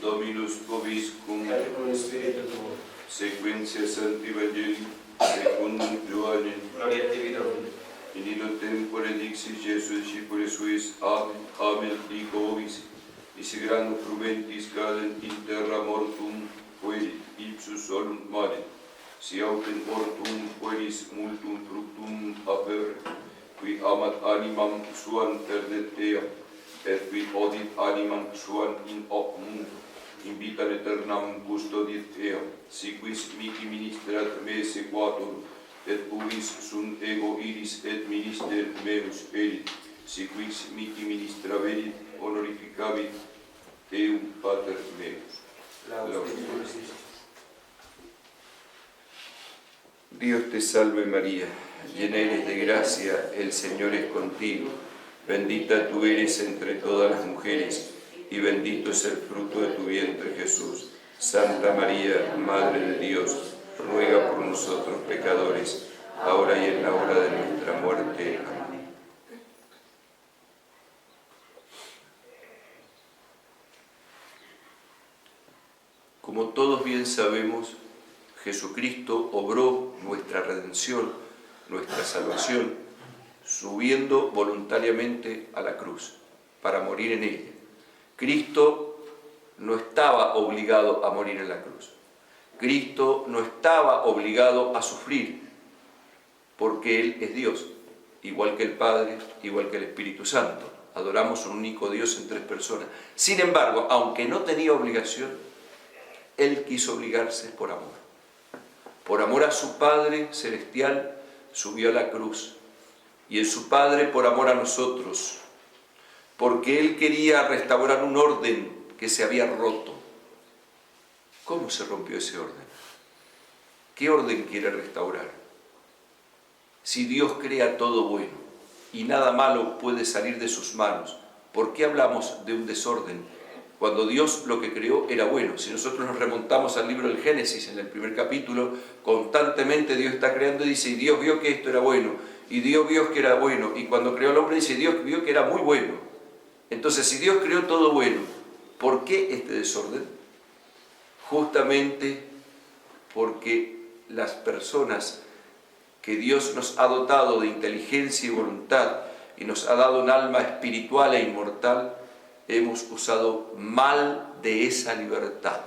Dominus vobiscum, et cum spiritu tuo. sequentia Sancti Evangelii secundum Ioannem. Gloria a te, Domine. In illo tempore dixit Iesus discipulis suis, Amen, Amen, dico vobis, si grano frumentis cadent in terra mortum, puerit ipsus solunt mare, si autem mortum pueris multum fructum aferre, qui amat animam suam ternet ea, et qui odit animam suam in hoc mundo, in vitam aeternam custodit ea, si quis mihi ministrat me sequatur, et uvis sunt ego iris et minister meus erit, si quis mihi ministraverit, honorificavit eum pater meus. Laudes Christus. Dios te salve María, llena eres de gracia, el Señor es contigo, bendita tú eres entre todas las mujeres, y bendito es el fruto de tu vientre Jesús. Santa María, Madre de Dios, ruega por nosotros pecadores, ahora y en la hora de nuestra muerte. Amén. Como todos bien sabemos, Jesucristo obró nuestra redención, nuestra salvación, subiendo voluntariamente a la cruz para morir en ella. Cristo no estaba obligado a morir en la cruz. Cristo no estaba obligado a sufrir, porque Él es Dios, igual que el Padre, igual que el Espíritu Santo. Adoramos a un único Dios en tres personas. Sin embargo, aunque no tenía obligación, Él quiso obligarse por amor. Por amor a su Padre celestial, subió a la cruz. Y en su Padre, por amor a nosotros, porque Él quería restaurar un orden que se había roto. ¿Cómo se rompió ese orden? ¿Qué orden quiere restaurar? Si Dios crea todo bueno y nada malo puede salir de sus manos, ¿por qué hablamos de un desorden cuando Dios lo que creó era bueno? Si nosotros nos remontamos al libro del Génesis, en el primer capítulo, constantemente Dios está creando y dice, y Dios vio que esto era bueno, y Dios vio que era bueno, y cuando creó al hombre dice, Dios vio que era muy bueno. Entonces, si Dios creó todo bueno, ¿por qué este desorden? Justamente porque las personas que Dios nos ha dotado de inteligencia y voluntad y nos ha dado un alma espiritual e inmortal, hemos usado mal de esa libertad.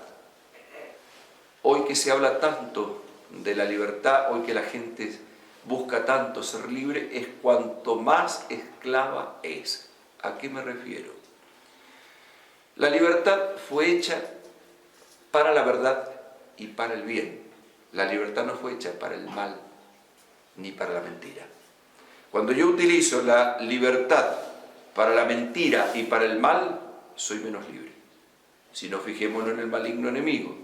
Hoy que se habla tanto de la libertad, hoy que la gente busca tanto ser libre, es cuanto más esclava es. ¿A qué me refiero? La libertad fue hecha para la verdad y para el bien. La libertad no fue hecha para el mal ni para la mentira. Cuando yo utilizo la libertad para la mentira y para el mal, soy menos libre. Si no, fijémonos en el maligno enemigo.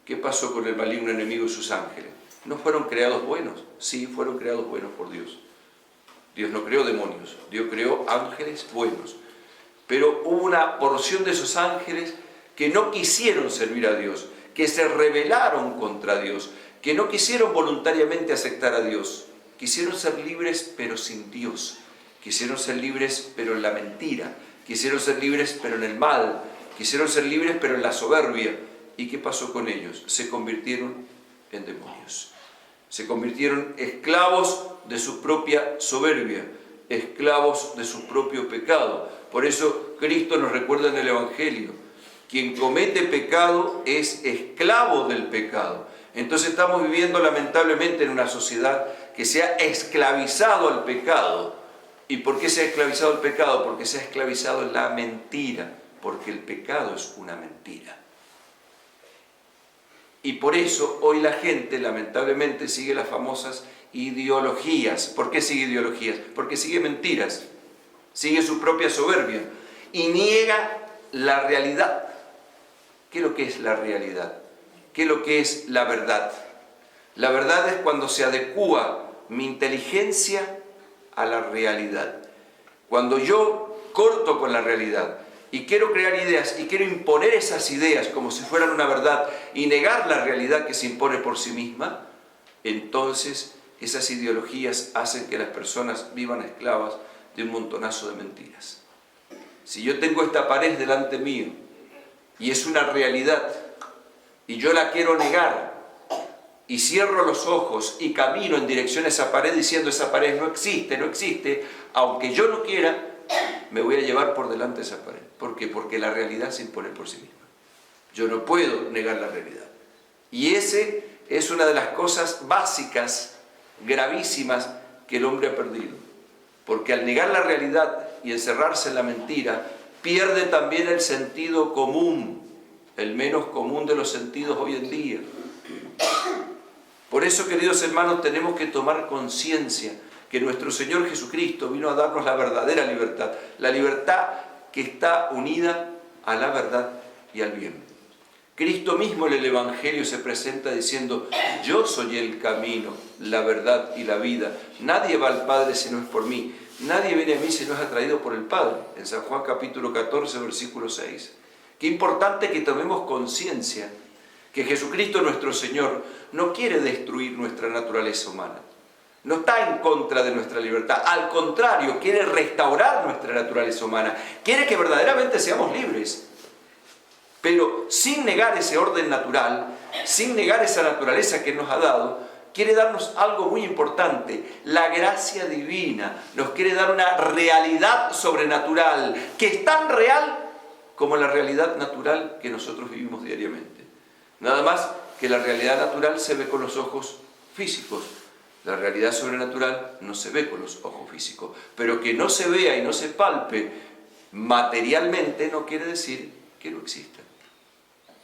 ¿Qué pasó con el maligno enemigo y sus ángeles? ¿No fueron creados buenos? Sí, fueron creados buenos por Dios. Dios no creó demonios, Dios creó ángeles buenos. Pero hubo una porción de esos ángeles que no quisieron servir a Dios, que se rebelaron contra Dios, que no quisieron voluntariamente aceptar a Dios. Quisieron ser libres pero sin Dios. Quisieron ser libres pero en la mentira. Quisieron ser libres pero en el mal. Quisieron ser libres pero en la soberbia. ¿Y qué pasó con ellos? Se convirtieron en demonios. Se convirtieron esclavos de su propia soberbia, esclavos de su propio pecado. Por eso Cristo nos recuerda en el Evangelio, quien comete pecado es esclavo del pecado. Entonces estamos viviendo lamentablemente en una sociedad que se ha esclavizado al pecado. ¿Y por qué se ha esclavizado al pecado? Porque se ha esclavizado en la mentira, porque el pecado es una mentira. Y por eso hoy la gente lamentablemente sigue las famosas ideologías. ¿Por qué sigue ideologías? Porque sigue mentiras, sigue su propia soberbia y niega la realidad. ¿Qué es lo que es la realidad? ¿Qué es lo que es la verdad? La verdad es cuando se adecúa mi inteligencia a la realidad. Cuando yo corto con la realidad y quiero crear ideas y quiero imponer esas ideas como si fueran una verdad y negar la realidad que se impone por sí misma, entonces esas ideologías hacen que las personas vivan esclavas de un montonazo de mentiras. Si yo tengo esta pared delante mío y es una realidad, y yo la quiero negar, y cierro los ojos y camino en dirección a esa pared diciendo esa pared no existe, no existe, aunque yo no quiera, me voy a llevar por delante esa pared. ¿Por qué? Porque la realidad se impone por sí misma. Yo no puedo negar la realidad. Y ese es una de las cosas básicas, gravísimas, que el hombre ha perdido. Porque al negar la realidad y encerrarse en la mentira, pierde también el sentido común, el menos común de los sentidos hoy en día. Por eso, queridos hermanos, tenemos que tomar conciencia que nuestro Señor Jesucristo vino a darnos la verdadera libertad, la libertad que está unida a la verdad y al bien. Cristo mismo en el Evangelio se presenta diciendo: yo soy el camino, la verdad y la vida. Nadie va al Padre si no es por mí. Nadie viene a mí si no es atraído por el Padre. En San Juan capítulo 14, versículo 6. Qué importante que tomemos conciencia que Jesucristo nuestro Señor no quiere destruir nuestra naturaleza humana. No está en contra de nuestra libertad. Al contrario, quiere restaurar nuestra naturaleza humana. Quiere que verdaderamente seamos libres. Pero sin negar ese orden natural, sin negar esa naturaleza que nos ha dado, quiere darnos algo muy importante, la gracia divina. Nos quiere dar una realidad sobrenatural, que es tan real como la realidad natural que nosotros vivimos diariamente. Nada más que la realidad natural se ve con los ojos físicos. La realidad sobrenatural no se ve con los ojos físicos. Pero que no se vea y no se palpe materialmente no quiere decir que no exista.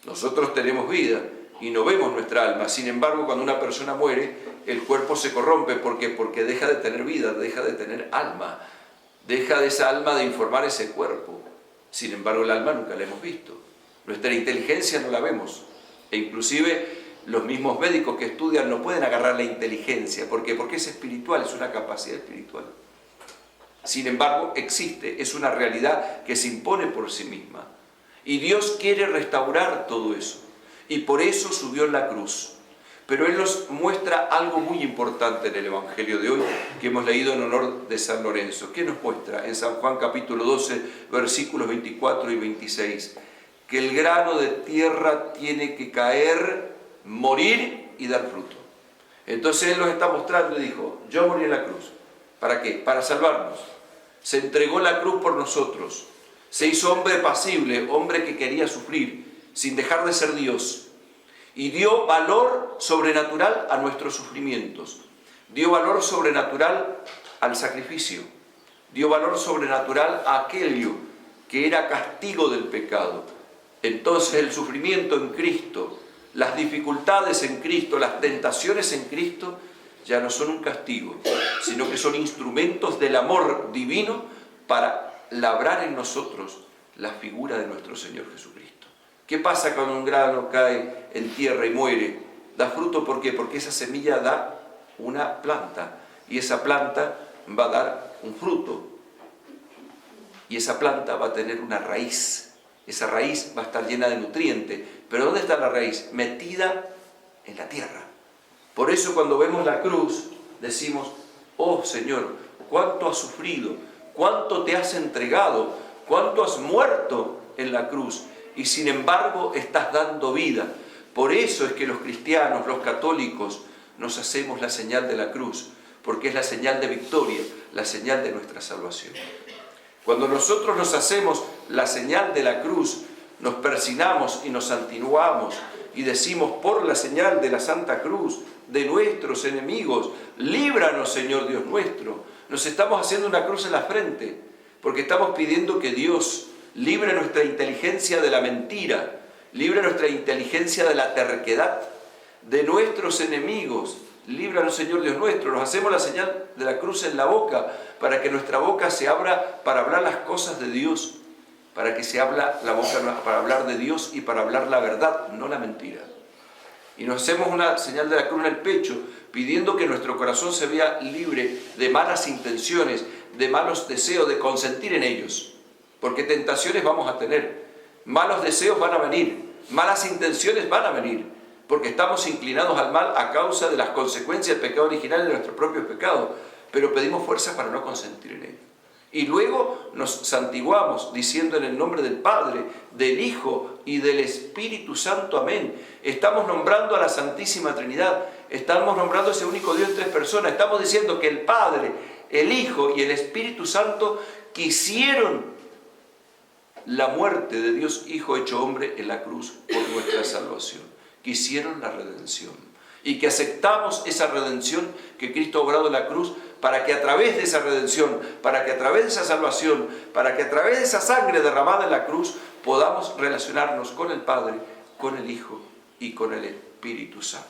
Nosotros tenemos vida y no vemos nuestra alma. Sin embargo, cuando una persona muere, el cuerpo se corrompe. ¿Por qué? Porque deja de tener vida, deja de tener alma. Deja de esa alma de informar ese cuerpo. Sin embargo, el alma nunca la hemos visto. Nuestra inteligencia no la vemos. E inclusive los mismos médicos que estudian no pueden agarrar la inteligencia. ¿Por qué? Porque es espiritual, es una capacidad espiritual. Sin embargo, existe, es una realidad que se impone por sí misma. Y Dios quiere restaurar todo eso. Y por eso subió en la cruz. Pero Él nos muestra algo muy importante en el Evangelio de hoy, que hemos leído en honor de San Lorenzo. ¿Qué nos muestra? En San Juan capítulo 12, versículos 24 y 26. Que el grano de tierra tiene que caer, morir y dar fruto. Entonces Él nos está mostrando y dijo: yo morí en la cruz. ¿Para qué? Para salvarnos. Se entregó la cruz por nosotros. Se hizo hombre pasible, hombre que quería sufrir, sin dejar de ser Dios. Y dio valor sobrenatural a nuestros sufrimientos. Dio valor sobrenatural al sacrificio. Dio valor sobrenatural a aquello que era castigo del pecado. Entonces el sufrimiento en Cristo, las dificultades en Cristo, las tentaciones en Cristo, ya no son un castigo, sino que son instrumentos del amor divino para labrar en nosotros la figura de nuestro Señor Jesucristo. ¿Qué pasa cuando un grano cae en tierra y muere? Da fruto, ¿por qué? Porque esa semilla da una planta, y esa planta va a dar un fruto, y esa planta va a tener una raíz. Esa raíz va a estar llena de nutrientes. ¿Pero dónde está la raíz? Metida en la tierra. Por eso cuando vemos la cruz decimos: oh Señor, cuánto has sufrido, cuánto te has entregado, cuánto has muerto en la cruz, y sin embargo estás dando vida. Por eso es que los cristianos, los católicos, nos hacemos la señal de la cruz, porque es la señal de victoria, la señal de nuestra salvación. Cuando nosotros nos hacemos la señal de la cruz, nos persignamos y nos santinuamos y decimos: por la señal de la Santa Cruz, de nuestros enemigos, líbranos, Señor Dios nuestro. Nos estamos haciendo una cruz en la frente, porque estamos pidiendo que Dios libre nuestra inteligencia de la mentira, libre nuestra inteligencia de la terquedad, de nuestros enemigos. Líbranos, Señor Dios nuestro. Nos hacemos la señal de la cruz en la boca, para que nuestra boca se abra para hablar las cosas de Dios, para que se abra la boca para hablar de Dios y para hablar la verdad, no la mentira. Y nos hacemos una señal de la cruz en el pecho, pidiendo que nuestro corazón se vea libre de malas intenciones, de malos deseos, de consentir en ellos. Porque tentaciones vamos a tener, malos deseos van a venir, malas intenciones van a venir, porque estamos inclinados al mal a causa de las consecuencias del pecado original y de nuestros propios pecados, pero pedimos fuerza para no consentir en ello. Y luego nos santiguamos diciendo en el nombre del Padre, del Hijo y del Espíritu Santo. Amén. Estamos nombrando a la Santísima Trinidad. Estamos nombrando a ese único Dios en tres personas. Estamos diciendo que el Padre, el Hijo y el Espíritu Santo quisieron la muerte de Dios Hijo hecho hombre en la cruz por nuestra salvación. Quisieron la redención. Y que aceptamos esa redención que Cristo ha obrado en la cruz, para que a través de esa redención, para que a través de esa salvación, para que a través de esa sangre derramada en la cruz, podamos relacionarnos con el Padre, con el Hijo y con el Espíritu Santo.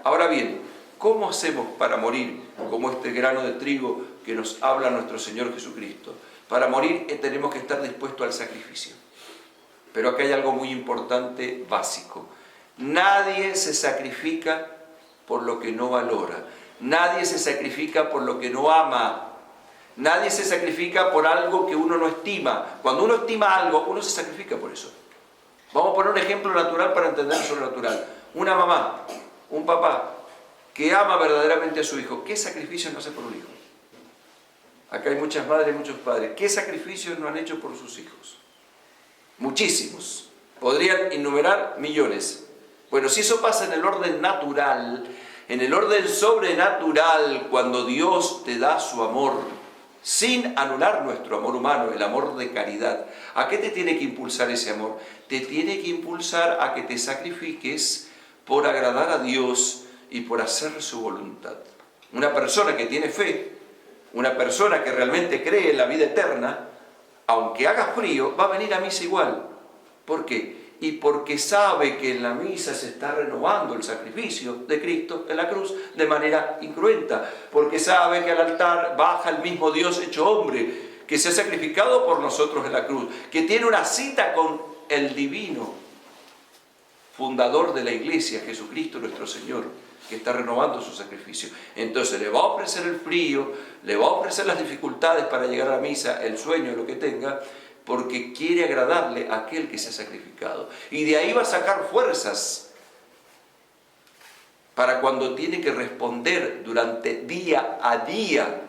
Ahora bien, ¿cómo hacemos para morir como este grano de trigo que nos habla nuestro Señor Jesucristo? Para morir tenemos que estar dispuestos al sacrificio. Pero acá hay algo muy importante, básico. Nadie se sacrifica por lo que no valora. Nadie se sacrifica por lo que no ama. Nadie se sacrifica por algo que uno no estima. Cuando uno estima algo, uno se sacrifica por eso. Vamos a poner un ejemplo natural para entender lo sobrenatural. Una mamá, un papá que ama verdaderamente a su hijo, ¿qué sacrificios no hace por un hijo? Acá hay muchas madres y muchos padres. ¿Qué sacrificios no han hecho por sus hijos? Muchísimos. Podrían enumerar millones. Bueno, si eso pasa en el orden natural, en el orden sobrenatural, cuando Dios te da su amor, sin anular nuestro amor humano, el amor de caridad, ¿a qué te tiene que impulsar ese amor? Te tiene que impulsar a que te sacrifiques por agradar a Dios y por hacer su voluntad. Una persona que tiene fe, una persona que realmente cree en la vida eterna, aunque haga frío, va a venir a misa igual. ¿Por qué? Y porque sabe que en la misa se está renovando el sacrificio de Cristo en la cruz de manera incruenta, porque sabe que al altar baja el mismo Dios hecho hombre, que se ha sacrificado por nosotros en la cruz, que tiene una cita con el divino fundador de la iglesia, Jesucristo nuestro Señor, que está renovando su sacrificio. Entonces le va a ofrecer el frío, le va a ofrecer las dificultades para llegar a la misa, el sueño, lo que tenga, porque quiere agradarle a aquel que se ha sacrificado. Y de ahí va a sacar fuerzas para cuando tiene que responder durante día a día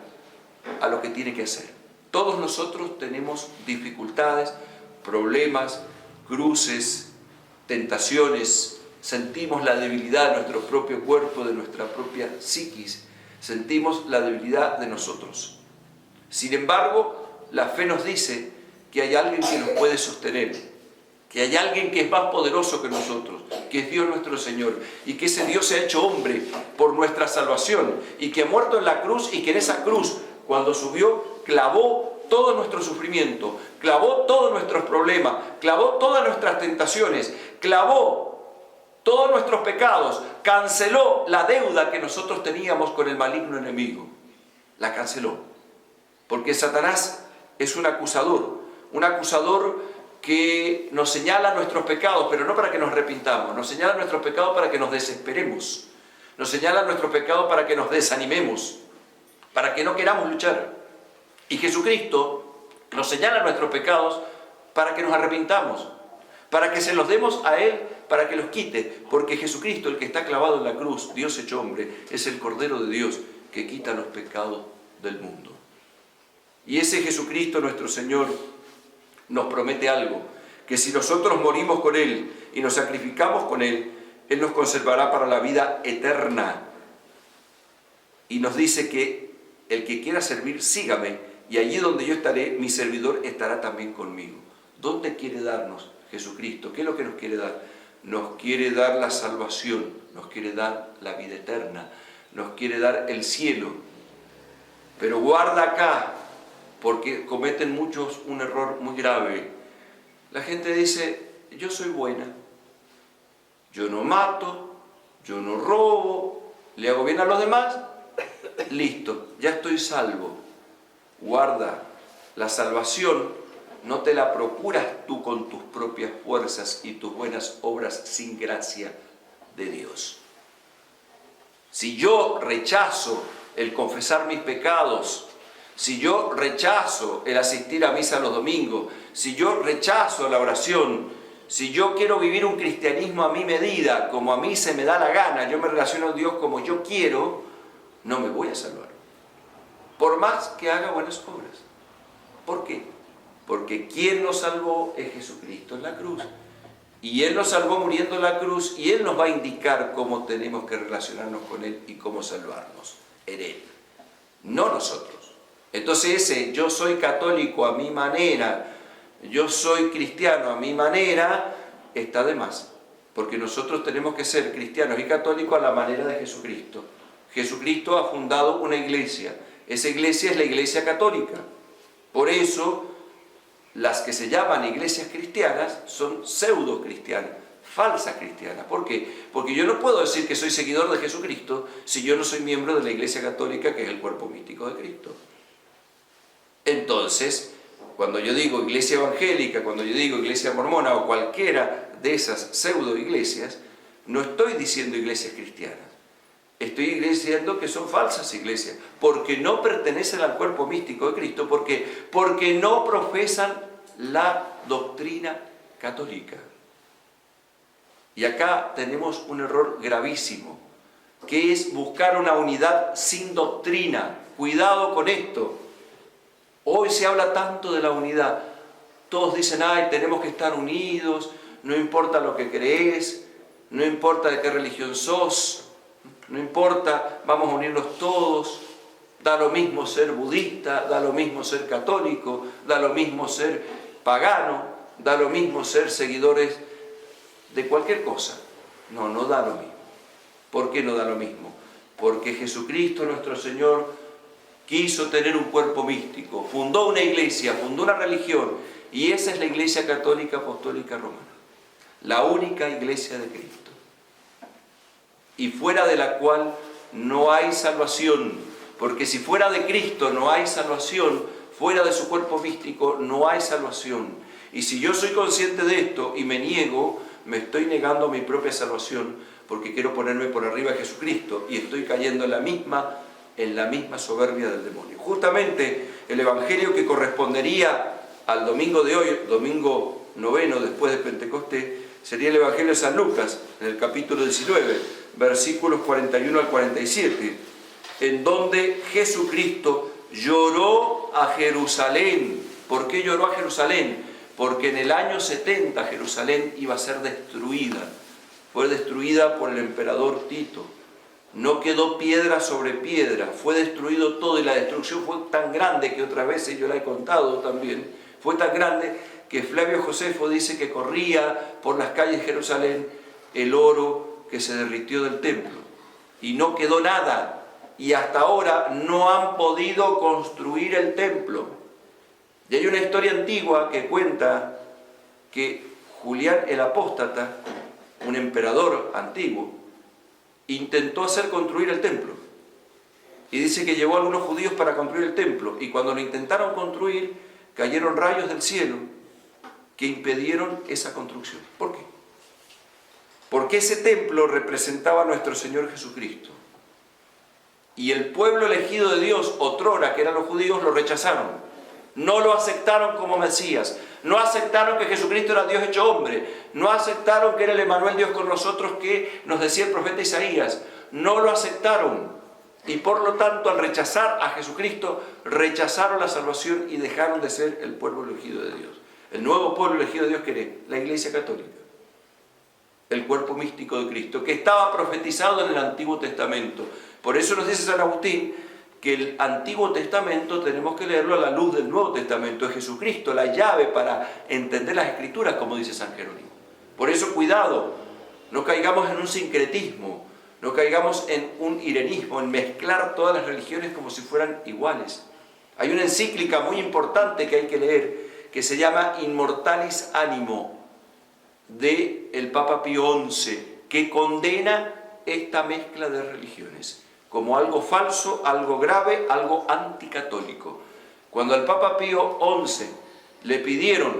a lo que tiene que hacer. Todos nosotros tenemos dificultades, problemas, cruces, tentaciones, sentimos la debilidad de nuestro propio cuerpo, de nuestra propia psiquis, sentimos la debilidad de nosotros. Sin embargo, la fe nos dice que hay alguien que nos puede sostener, que hay alguien que es más poderoso que nosotros, que es Dios nuestro Señor, y que ese Dios se ha hecho hombre por nuestra salvación, y que ha muerto en la cruz, y que en esa cruz, cuando subió, clavó todo nuestro sufrimiento, clavó todos nuestros problemas, clavó todas nuestras tentaciones, clavó todos nuestros pecados, canceló la deuda que nosotros teníamos con el maligno enemigo. La canceló. Porque Satanás es un acusador que nos señala nuestros pecados, pero no para que nos arrepintamos, nos señala nuestros pecados para que nos desesperemos, nos señala nuestros pecados para que nos desanimemos, para que no queramos luchar. Y Jesucristo nos señala nuestros pecados para que nos arrepintamos, para que se los demos a Él, para que los quite, porque Jesucristo, el que está clavado en la cruz, Dios hecho hombre, es el Cordero de Dios que quita los pecados del mundo. Y ese Jesucristo nuestro Señor nos promete algo, que si nosotros morimos con Él y nos sacrificamos con Él, Él nos conservará para la vida eterna. Y nos dice que el que quiera servir, sígame, y allí donde yo estaré, mi servidor estará también conmigo. ¿Dónde quiere darnos Jesucristo? ¿Qué es lo que nos quiere dar? Nos quiere dar la salvación, nos quiere dar la vida eterna, nos quiere dar el cielo. Pero guarda acá, porque cometen muchos un error muy grave. La gente dice, yo soy buena, yo no mato, yo no robo, le hago bien a los demás, listo, ya estoy salvo. Guarda, la salvación no te la procuras tú con tus propias fuerzas y tus buenas obras sin gracia de Dios. Si yo rechazo el confesar mis pecados, si yo rechazo el asistir a misa los domingos, si yo rechazo la oración, si yo quiero vivir un cristianismo a mi medida, como a mí se me da la gana, yo me relaciono a Dios como yo quiero, no me voy a salvar. Por más que haga buenas obras. ¿Por qué? Porque quien nos salvó es Jesucristo en la cruz. Y Él nos salvó muriendo en la cruz y Él nos va a indicar cómo tenemos que relacionarnos con Él y cómo salvarnos en Él, no nosotros. Entonces ese yo soy católico a mi manera, yo soy cristiano a mi manera, está de más. Porque nosotros tenemos que ser cristianos y católicos a la manera de Jesucristo. Jesucristo ha fundado una iglesia. Esa iglesia es la Iglesia Católica. Por eso, las que se llaman iglesias cristianas son pseudo cristianas, falsas cristianas. ¿Por qué? Porque yo no puedo decir que soy seguidor de Jesucristo si yo no soy miembro de la Iglesia Católica, que es el cuerpo místico de Cristo. Entonces, cuando yo digo iglesia evangélica, cuando yo digo iglesia mormona o cualquiera de esas pseudo iglesias, no estoy diciendo iglesias cristianas. Estoy diciendo que son falsas iglesias, porque no pertenecen al cuerpo místico de Cristo, porque no profesan la doctrina católica. Y acá tenemos un error gravísimo, que es buscar una unidad sin doctrina. Cuidado con esto. Hoy se habla tanto de la unidad. Todos dicen, ay, tenemos que estar unidos, no importa lo que crees, no importa de qué religión sos, no importa, vamos a unirnos todos, da lo mismo ser budista, da lo mismo ser católico, da lo mismo ser pagano, da lo mismo ser seguidores de cualquier cosa. No, no da lo mismo. ¿Por qué no da lo mismo? Porque Jesucristo nuestro Señor quiso tener un cuerpo místico, fundó una iglesia, fundó una religión, y esa es la Iglesia Católica Apostólica Romana, la única iglesia de Cristo, y fuera de la cual no hay salvación, porque si fuera de Cristo no hay salvación, fuera de su cuerpo místico no hay salvación. Y si yo soy consciente de esto y me niego, me estoy negando a mi propia salvación, porque quiero ponerme por arriba de Jesucristo y estoy cayendo en la misma soberbia del demonio. Justamente el evangelio que correspondería al domingo de hoy, domingo noveno después de Pentecostés, sería el evangelio de San Lucas, en el capítulo 19, versículos 41 al 47, en donde Jesucristo lloró a Jerusalén. ¿Por qué lloró a Jerusalén? Porque en el año 70 Jerusalén iba a ser destruida. Fue destruida por el emperador Tito. No quedó piedra sobre piedra, fue destruido todo, y la destrucción fue tan grande que otras veces yo la he contado también, fue tan grande que Flavio Josefo dice que corría por las calles de Jerusalén el oro que se derritió del templo, y no quedó nada, y hasta ahora no han podido construir el templo. Y hay una historia antigua que cuenta que Julián el Apóstata, un emperador antiguo, intentó hacer construir el templo, y dice que llevó a algunos judíos para construir el templo, y cuando lo intentaron construir cayeron rayos del cielo que impidieron esa construcción. ¿Por qué? Porque ese templo representaba a nuestro Señor Jesucristo, y el pueblo elegido de Dios, otrora, que eran los judíos, lo rechazaron, no lo aceptaron como Mesías, no aceptaron que Jesucristo era Dios hecho hombre, no aceptaron que era el Emmanuel, Dios con nosotros, que nos decía el profeta Isaías, no lo aceptaron, y por lo tanto al rechazar a Jesucristo, rechazaron la salvación y dejaron de ser el pueblo elegido de Dios. El nuevo pueblo elegido de Dios, ¿qué es? La Iglesia Católica, el cuerpo místico de Cristo, que estaba profetizado en el Antiguo Testamento. Por eso nos dice San Agustín que el Antiguo Testamento tenemos que leerlo a la luz del Nuevo Testamento. Es Jesucristo la llave para entender las Escrituras, como dice San Jerónimo. Por eso cuidado, no caigamos en un sincretismo, no caigamos en un irenismo, en mezclar todas las religiones como si fueran iguales. Hay una encíclica muy importante que hay que leer, que se llama Immortalis Animo, del Papa Pío XI, que condena esta mezcla de religiones como algo falso, algo grave, algo anticatólico. Cuando al Papa Pío XI le pidieron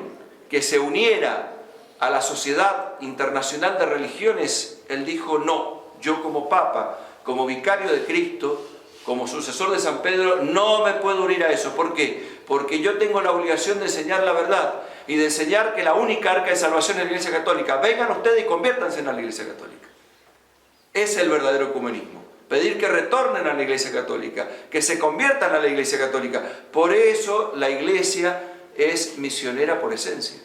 que se uniera a la Sociedad Internacional de Religiones, él dijo: no, yo como Papa, como vicario de Cristo, como sucesor de San Pedro, no me puedo unir a eso. ¿Por qué? Porque yo tengo la obligación de enseñar la verdad y de enseñar que la única arca de salvación es la Iglesia Católica. Vengan ustedes y conviértanse en la Iglesia Católica. Ese es el verdadero ecumenismo. pedir que retornen a la Iglesia Católica, que se conviertan a la Iglesia Católica. Por eso la Iglesia es misionera por esencia,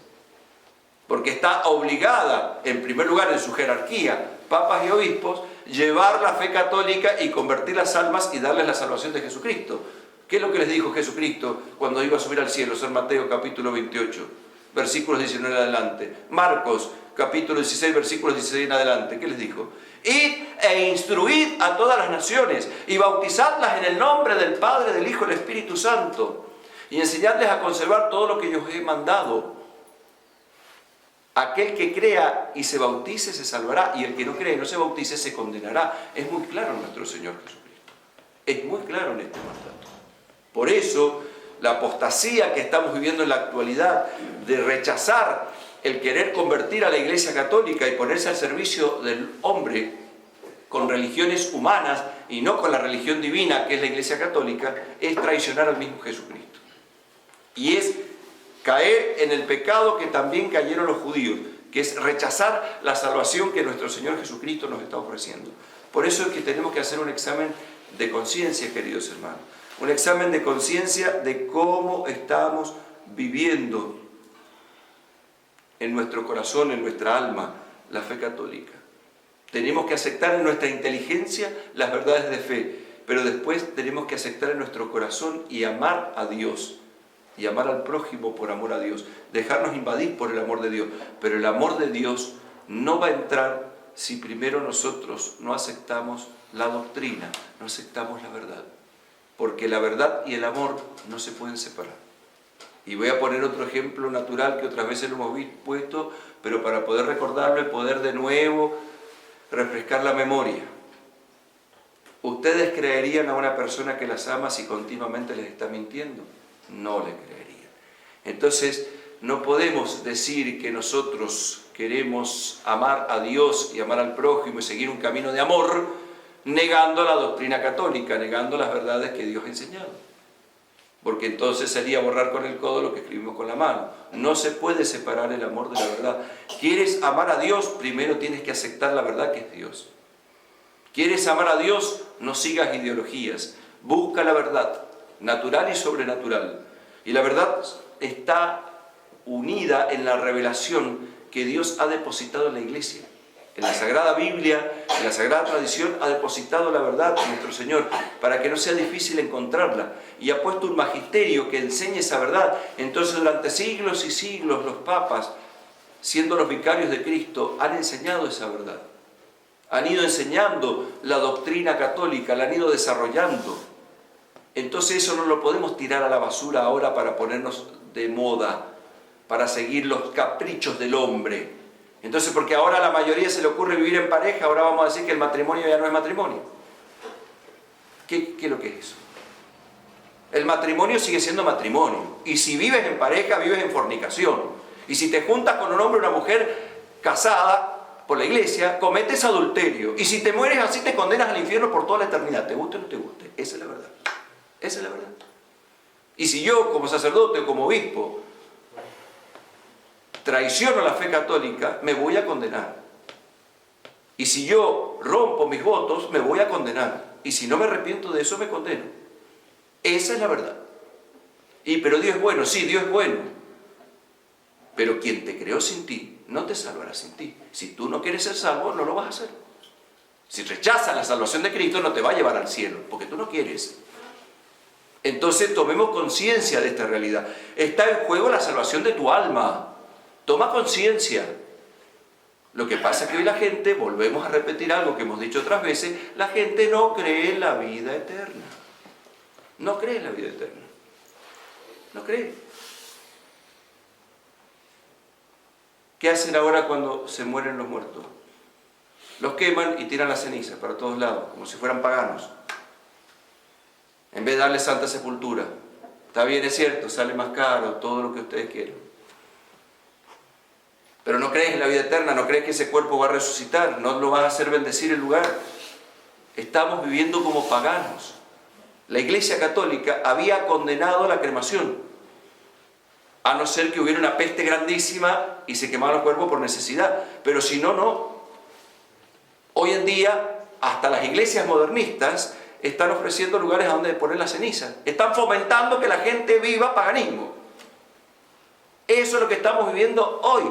porque está obligada, en primer lugar en su jerarquía, papas y obispos, llevar la fe católica y convertir las almas y darles la salvación de Jesucristo. ¿Qué es lo que les dijo Jesucristo cuando iba a subir al cielo? San Mateo capítulo 28, versículos 19 en adelante. Marcos capítulo 16, versículos 16 en adelante. ¿Qué les dijo? Id e instruid a todas las naciones y bautizadlas en el nombre del Padre, del Hijo y del Espíritu Santo, y enseñadles a conservar todo lo que yo os he mandado. Aquel que crea y se bautice se salvará, y el que no cree y no se bautice se condenará. Es muy claro nuestro Señor Jesucristo. Es muy claro en este mandato. Por eso, la apostasía que estamos viviendo en la actualidad, de rechazar el querer convertir a la Iglesia Católica y ponerse al servicio del hombre con religiones humanas y no con la religión divina que es la Iglesia Católica, es traicionar al mismo Jesucristo. Y es caer en el pecado que también cayeron los judíos, que es rechazar la salvación que nuestro Señor Jesucristo nos está ofreciendo. Por eso es que tenemos que hacer un examen de conciencia, queridos hermanos. Un examen de conciencia de cómo estamos viviendo en nuestro corazón, en nuestra alma, la fe católica. Tenemos que aceptar en nuestra inteligencia las verdades de fe, pero después tenemos que aceptar en nuestro corazón y amar a Dios, y amar al prójimo por amor a Dios, dejarnos invadir por el amor de Dios. Pero el amor de Dios no va a entrar si primero nosotros no aceptamos la doctrina, no aceptamos la verdad. Porque la verdad y el amor no se pueden separar. Y voy a poner otro ejemplo natural que otras veces lo hemos puesto, pero para poder recordarlo y poder de nuevo refrescar la memoria. ¿Ustedes creerían a una persona que las ama si continuamente les está mintiendo? No le creerían. Entonces, no podemos decir que nosotros queremos amar a Dios y amar al prójimo y seguir un camino de amor, negando la doctrina católica, negando las verdades que Dios ha enseñado. Porque entonces sería borrar con el codo lo que escribimos con la mano. No se puede separar el amor de la verdad. ¿Quieres amar a Dios? Primero tienes que aceptar la verdad que es Dios. ¿Quieres amar a Dios? No sigas ideologías. Busca la verdad, natural y sobrenatural. Y la verdad está unida en la revelación que Dios ha depositado en la Iglesia. En la Sagrada Biblia, en la Sagrada Tradición, ha depositado la verdad de nuestro Señor para que no sea difícil encontrarla. Y ha puesto un magisterio que enseñe esa verdad. Entonces, durante siglos y siglos, los papas, siendo los vicarios de Cristo, han enseñado esa verdad. Han ido enseñando la doctrina católica, la han ido desarrollando. Entonces, eso no lo podemos tirar a la basura ahora para ponernos de moda, para seguir los caprichos del hombre. Entonces, porque ahora a la mayoría se le ocurre vivir en pareja, ahora vamos a decir que el matrimonio ya no es matrimonio. ¿Qué es lo que es eso? El matrimonio sigue siendo matrimonio. Y si vives en pareja, vives en fornicación. Y si te juntas con un hombre o una mujer casada por la iglesia, cometes adulterio. Y si te mueres así, te condenas al infierno por toda la eternidad. ¿Te guste o no te guste? Esa es la verdad. Esa es la verdad. Y si yo, como sacerdote o como obispo, traiciono la fe católica, me voy a condenar. Y si yo rompo mis votos, me voy a condenar. Y si no me arrepiento de eso, me condeno. Esa es la verdad. Pero Dios es bueno, sí, Dios es bueno. Pero quien te creó sin ti, no te salvará sin ti. Si tú no quieres ser salvo, no lo vas a hacer. Si rechazas la salvación de Cristo, no te va a llevar al cielo, porque tú no quieres. Entonces tomemos conciencia de esta realidad. Está en juego la salvación de tu alma. Toma conciencia. Lo que pasa es que hoy la gente, volvemos a repetir algo que hemos dicho otras veces, la gente no cree en la vida eterna. No cree en la vida eterna. No cree. ¿Qué hacen ahora cuando se mueren los muertos? Los queman y tiran las cenizas para todos lados, como si fueran paganos. En vez de darle santa sepultura. Está bien, es cierto, sale más caro, todo lo que ustedes quieran. Pero no crees en la vida eterna, no crees que ese cuerpo va a resucitar, no lo vas a hacer bendecir el lugar. Estamos viviendo como paganos. La Iglesia Católica había condenado la cremación, a no ser que hubiera una peste grandísima y se quemaban los cuerpos por necesidad. Pero si no, no. Hoy en día hasta las iglesias modernistas están ofreciendo lugares a donde poner la ceniza. Están fomentando que la gente viva paganismo. Eso es lo que estamos viviendo hoy.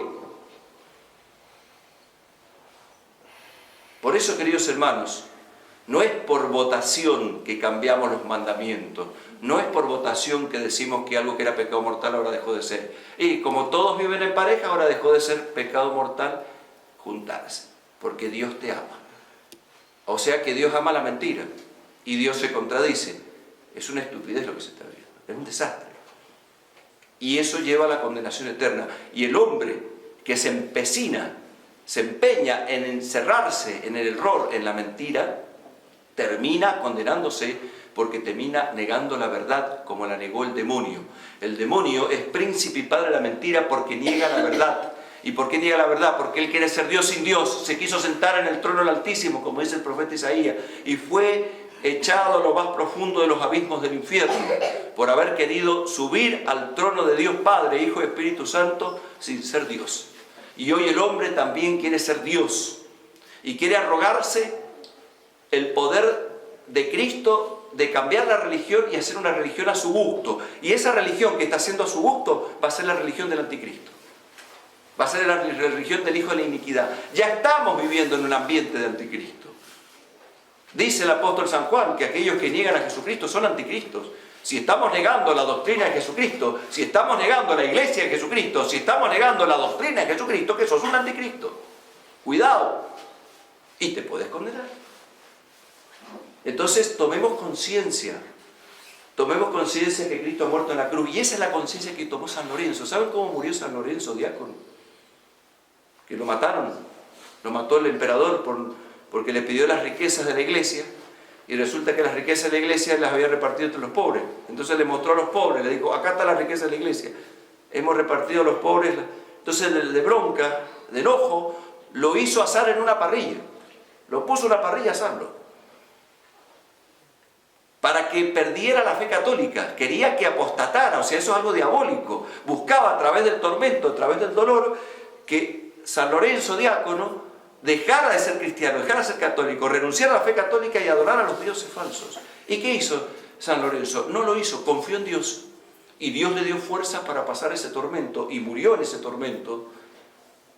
Por eso, queridos hermanos, no es por votación que cambiamos los mandamientos. No es por votación que decimos que algo que era pecado mortal ahora dejó de ser. Y como todos viven en pareja, ahora dejó de ser pecado mortal juntarse. Porque Dios te ama. O sea que Dios ama la mentira. Y Dios se contradice. Es una estupidez lo que se está viendo. Es un desastre. Y eso lleva a la condenación eterna. Y el hombre que se empeña en encerrarse en el error, en la mentira, termina condenándose porque termina negando la verdad como la negó el demonio. El demonio es príncipe y padre de la mentira porque niega la verdad. ¿Y por qué niega la verdad? Porque él quiere ser Dios sin Dios. Se quiso sentar en el trono del Altísimo, como dice el profeta Isaías, y fue echado a lo más profundo de los abismos del infierno, por haber querido subir al trono de Dios Padre, Hijo y Espíritu Santo, sin ser Dios. Y hoy el hombre también quiere ser Dios, y quiere arrogarse el poder de Cristo, de cambiar la religión y hacer una religión a su gusto. Y esa religión que está haciendo a su gusto va a ser la religión del anticristo. Va a ser la religión del hijo de la iniquidad. Ya estamos viviendo en un ambiente de anticristo. Dice el apóstol San Juan que aquellos que niegan a Jesucristo son anticristos. Si estamos negando la doctrina de Jesucristo, si estamos negando la iglesia de Jesucristo, si estamos negando la doctrina de Jesucristo, que sos un anticristo. Cuidado. Y te puedes condenar. Entonces tomemos conciencia que Cristo ha muerto en la cruz. Y esa es la conciencia que tomó San Lorenzo. ¿Saben cómo murió San Lorenzo, diácono? Que lo mataron. Lo mató el emperador porque le pidió las riquezas de la iglesia. Y resulta que las riquezas de la iglesia las había repartido entre los pobres. Entonces le mostró a los pobres, le dijo, acá está la riqueza de la iglesia. Hemos repartido a los pobres. Entonces de bronca, de enojo, lo hizo asar en una parrilla. Lo puso en una parrilla a asarlo. Para que perdiera la fe católica. Quería que apostatara, o sea, eso es algo diabólico. Buscaba a través del tormento, a través del dolor, que San Lorenzo, diácono, dejara de ser cristiano, dejara de ser católico, renunciara a la fe católica y adorara a los dioses falsos. ¿Y qué hizo San Lorenzo? No lo hizo, confió en Dios. Y Dios le dio fuerzas para pasar ese tormento, y murió en ese tormento,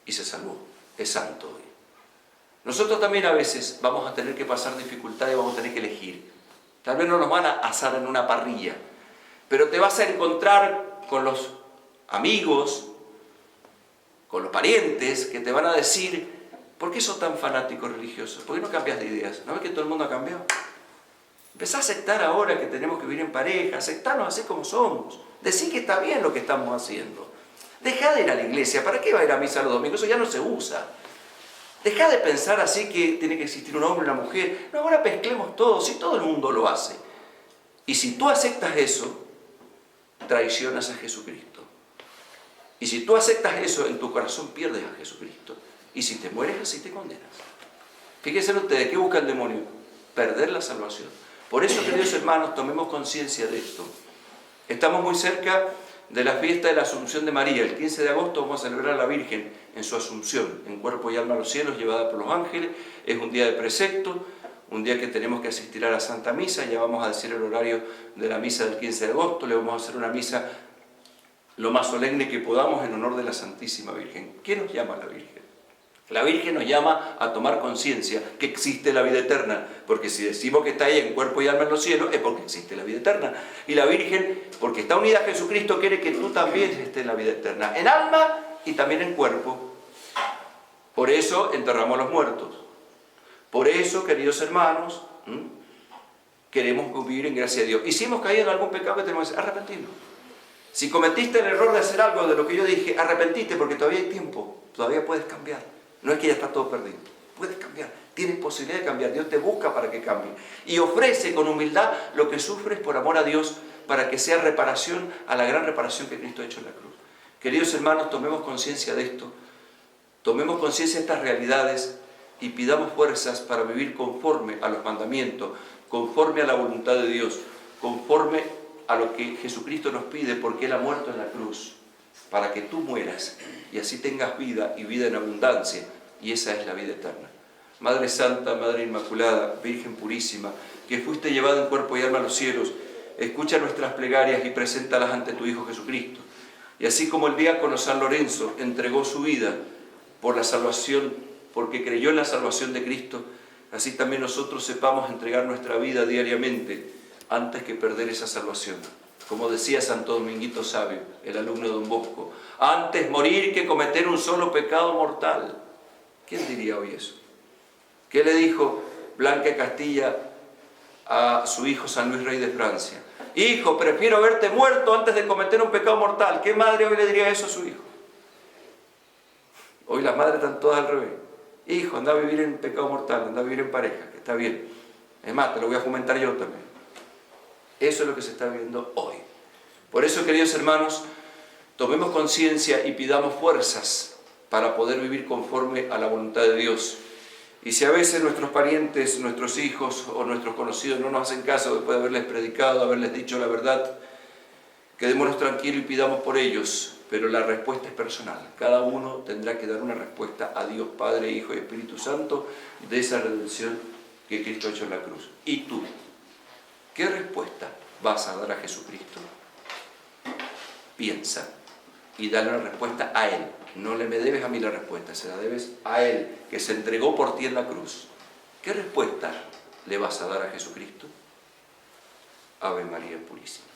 y se salvó. Es santo hoy. Nosotros también a veces vamos a tener que pasar dificultades y vamos a tener que elegir. Tal vez no nos van a asar en una parrilla, pero te vas a encontrar con los amigos, con los parientes, que te van a decir, ¿por qué sos tan fanático religioso? ¿Por qué no cambias de ideas? ¿No ves que todo el mundo ha cambiado? Empezá a aceptar ahora que tenemos que vivir en pareja, aceptarnos así como somos, decir que está bien lo que estamos haciendo. Dejá de ir a la iglesia, ¿para qué va a ir a misa los domingos? Eso ya no se usa. Dejá de pensar así que tiene que existir un hombre y una mujer. No, ahora mezclemos todo, si todo el mundo lo hace. Y si tú aceptas eso, traicionas a Jesucristo. Y si tú aceptas eso, en tu corazón pierdes a Jesucristo. Y si te mueres así, te condenas. Fíjense ustedes, ¿qué busca el demonio? Perder la salvación. Por eso, queridos hermanos, tomemos conciencia de esto. Estamos muy cerca de la fiesta de la Asunción de María. El 15 de agosto vamos a celebrar a la Virgen en su Asunción, en cuerpo y alma a los cielos, llevada por los ángeles. Es un día de precepto, un día que tenemos que asistir a la Santa Misa. Ya vamos a decir el horario de la misa del 15 de agosto. Le vamos a hacer una misa lo más solemne que podamos en honor de la Santísima Virgen. ¿Qué nos llama la Virgen? La Virgen nos llama a tomar conciencia que existe la vida eterna, porque si decimos que está ahí en cuerpo y alma en los cielos, es porque existe la vida eterna. Y la Virgen, porque está unida a Jesucristo, quiere que tú también estés en la vida eterna, en alma y también en cuerpo. Por eso enterramos a los muertos. Por eso, queridos hermanos, queremos vivir en gracia de Dios. Y si hemos caído en algún pecado, que tenemos que arrepentirnos. Si cometiste el error de hacer algo de lo que yo dije, arrepentiste, porque todavía hay tiempo, todavía puedes cambiar. No es que ya está todo perdido, puedes cambiar, tienes posibilidad de cambiar, Dios te busca para que cambie. Y ofrece con humildad lo que sufres por amor a Dios, para que sea reparación a la gran reparación que Cristo ha hecho en la cruz. Queridos hermanos, tomemos conciencia de esto, tomemos conciencia de estas realidades y pidamos fuerzas para vivir conforme a los mandamientos, conforme a la voluntad de Dios, conforme a lo que Jesucristo nos pide, porque Él ha muerto en la cruz, para que tú mueras y así tengas vida y vida en abundancia, y esa es la vida eterna. Madre Santa, Madre Inmaculada, Virgen Purísima, que fuiste llevada en cuerpo y alma a los cielos, escucha nuestras plegarias y preséntalas ante tu Hijo Jesucristo. Y así como el diácono San Lorenzo entregó su vida por la salvación, porque creyó en la salvación de Cristo, así también nosotros sepamos entregar nuestra vida diariamente antes que perder esa salvación. Como decía Santo Dominguito Sabio, el alumno de Don Bosco, antes morir que cometer un solo pecado mortal. ¿Quién diría hoy eso? ¿Qué le dijo Blanca Castilla a su hijo San Luis Rey de Francia? Hijo, prefiero verte muerto antes de cometer un pecado mortal. ¿Qué madre hoy le diría eso a su hijo? Hoy las madres están todas al revés. Hijo, anda a vivir en pecado mortal, anda a vivir en pareja, que está bien. Es más, te lo voy a fomentar yo también. Eso es lo que se está viviendo hoy. Por eso, queridos hermanos, tomemos conciencia y pidamos fuerzas para poder vivir conforme a la voluntad de Dios. Y si a veces nuestros parientes, nuestros hijos o nuestros conocidos no nos hacen caso después de haberles predicado, haberles dicho la verdad, quedémonos tranquilos y pidamos por ellos, pero la respuesta es personal. Cada uno tendrá que dar una respuesta a Dios Padre, Hijo y Espíritu Santo de esa redención que Cristo ha hecho en la cruz. ¿Y tú? ¿Qué respuesta vas a dar a Jesucristo? Piensa y dale una respuesta a Él. No me debes a mí la respuesta, se la debes a Él, que se entregó por ti en la cruz. ¿Qué respuesta le vas a dar a Jesucristo? Ave María Purísima.